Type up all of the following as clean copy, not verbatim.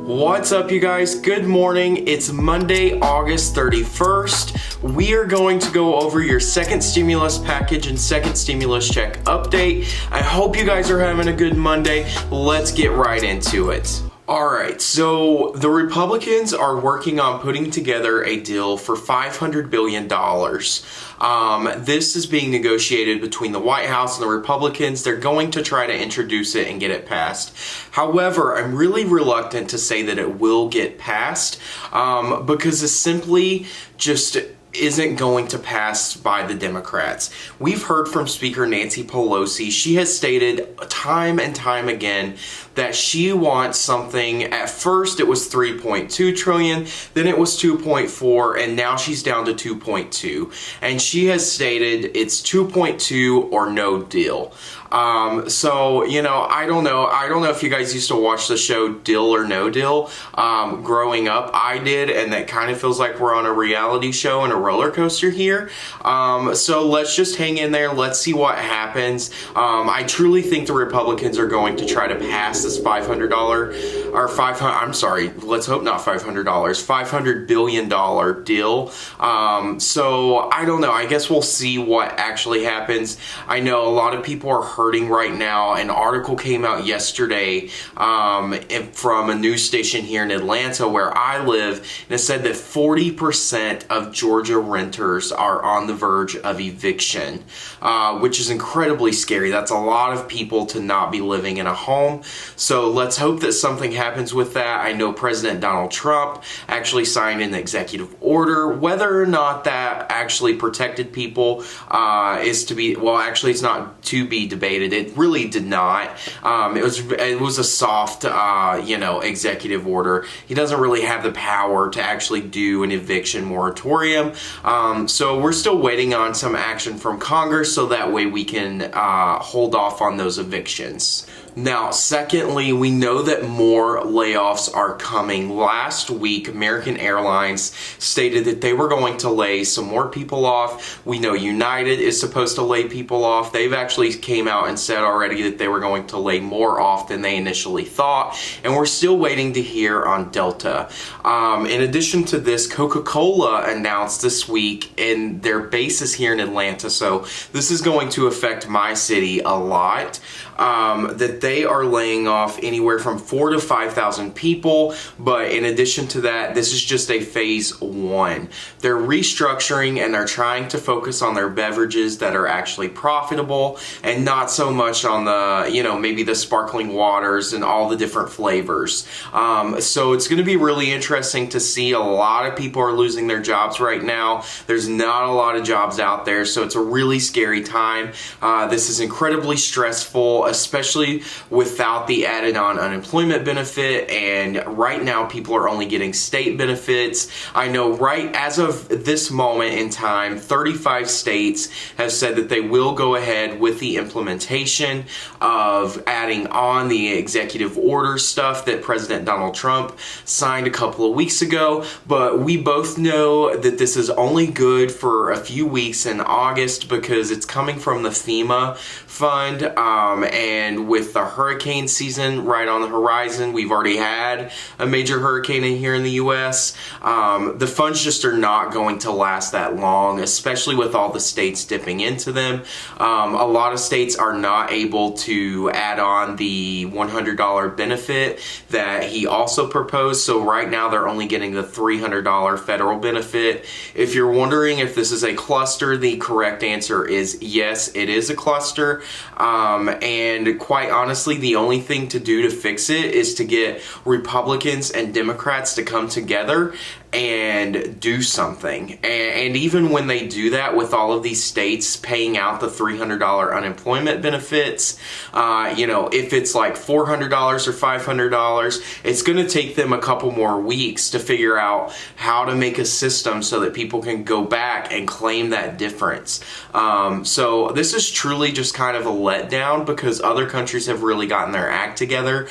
What's up, you guys? Good morning. It's Monday, August 31st. We are going to go over your second stimulus package and second stimulus check update. I hope you guys are having a good Monday. Let's get right into it. Alright, so the Republicans are working on putting together a deal for $500 billion. This is being negotiated between the White House and the Republicans. They're going to try to introduce it and get it passed. However, I'm really reluctant to say that it will get passed because it simply just isn't going to pass by the Democrats. We've heard from Speaker Nancy Pelosi. She has stated time and time again that she wants something. At first it was 3.2 trillion, then it was 2.4, and now she's down to 2.2. And she has stated it's 2.2 or no deal. So, you know, I don't know if you guys used to watch the show Deal or No Deal. Growing up, I did, and that kind of feels like we're on a reality show and a roller coaster here. So let's just hang in there. Let's see what happens. I truly think the Republicans are going to try to pass this let's hope not $500, $500 billion deal. So I don't know. I guess we'll see what actually happens. I know a lot of people are hurting right now. An article came out yesterday from a news station here in Atlanta where I live, and it said that 40% of Georgia renters are on the verge of eviction, which is incredibly scary. That's a lot of people to not be living in a home. So let's hope that something happens with that. I know President Donald Trump actually signed an executive order. Whether or not that actually protected people is to be, well, actually it's not to be debated. It really did not. It was a soft, executive order. He doesn't really have the power to actually do an eviction moratorium. So we're still waiting on some action from Congress so that way we can hold off on those evictions. Now, secondly, we know that more layoffs are coming. Last week, American Airlines stated that they were going to lay some more people off. We know United is supposed to lay people off. They've actually came out and said already that they were going to lay more off than they initially thought, and we're still waiting to hear on Delta. In addition to this, Coca-Cola announced this week in their bases here in Atlanta, so this is going to affect my city a lot, that they are laying off anywhere from 4,000 to 5,000 people. But in addition to that, this is just a phase one. They're restructuring and they're trying to focus on their beverages that are actually profitable and not so much on the, maybe the sparkling waters and all the different flavors. So it's going to be really interesting to see. A lot of people are losing their jobs right now. There's not a lot of jobs out there, so it's a really scary time. This is incredibly stressful, especially without the added on unemployment benefit, and right now people are only getting state benefits. I know right as of this moment in time, 35 states have said that they will go ahead with the implementation of adding on the executive order stuff that President Donald Trump signed a couple of weeks ago, but we both know that this is only good for a few weeks in August because it's coming from the FEMA fund, and with the hurricane season right on the horizon, we've already had a major hurricane in here in the US. The funds just are not going to last that long, especially with all the states dipping into them. A lot of states are not able to add on the $100 benefit that he also proposed, so right now they're only getting the $300 federal benefit. If you're wondering if this is a cluster, the correct answer is yes, it is a cluster. And quite honestly, the only thing to do to fix it is to get Republicans and Democrats to come together and do something. And even when they do that, with all of these states paying out the $300 unemployment benefits, if it's like $400 or $500, it's going to take them a couple more weeks to figure out how to make a system so that people can go back and claim that difference. So this is truly just kind of a letdown because other countries have really gotten their act together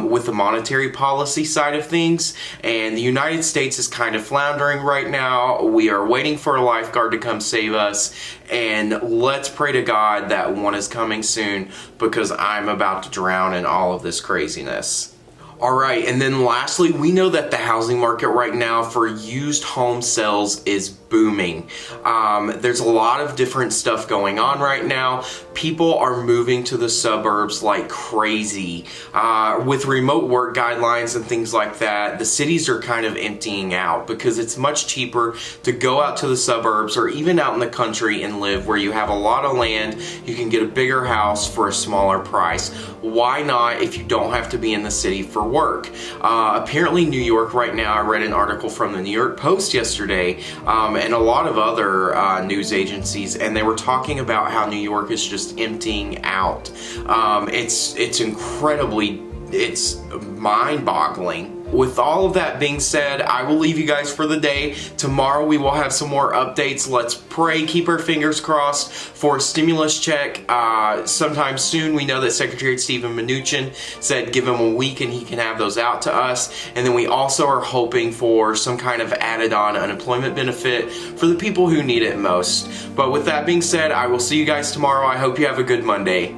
with the monetary policy side of things, and the United States is kind of floundering right now. We are waiting for a lifeguard to come save us, and let's pray to God that one is coming soon because I'm about to drown in all of this craziness. All right, and then lastly, we know that the housing market right now for used home sales is booming. There's a lot of different stuff going on right now. People are moving to the suburbs like crazy. With remote work guidelines and things like that, the cities are kind of emptying out because it's much cheaper to go out to the suburbs or even out in the country and live where you have a lot of land, you can get a bigger house for a smaller price. Why not if you don't have to be in the city for work? Apparently New York right now, I read an article from the New York Post yesterday, and a lot of other news agencies, and they were talking about how New York is just emptying out. It's incredibly, it's mind-boggling. With all of that being said, I will leave you guys for the day. Tomorrow we will have some more updates. Let's pray, keep our fingers crossed for a stimulus check sometime soon. We know that Secretary Steven Mnuchin said give him a week and he can have those out to us. And then we also are hoping for some kind of added on unemployment benefit for the people who need it most. But with that being said, I will see you guys tomorrow. I hope you have a good Monday.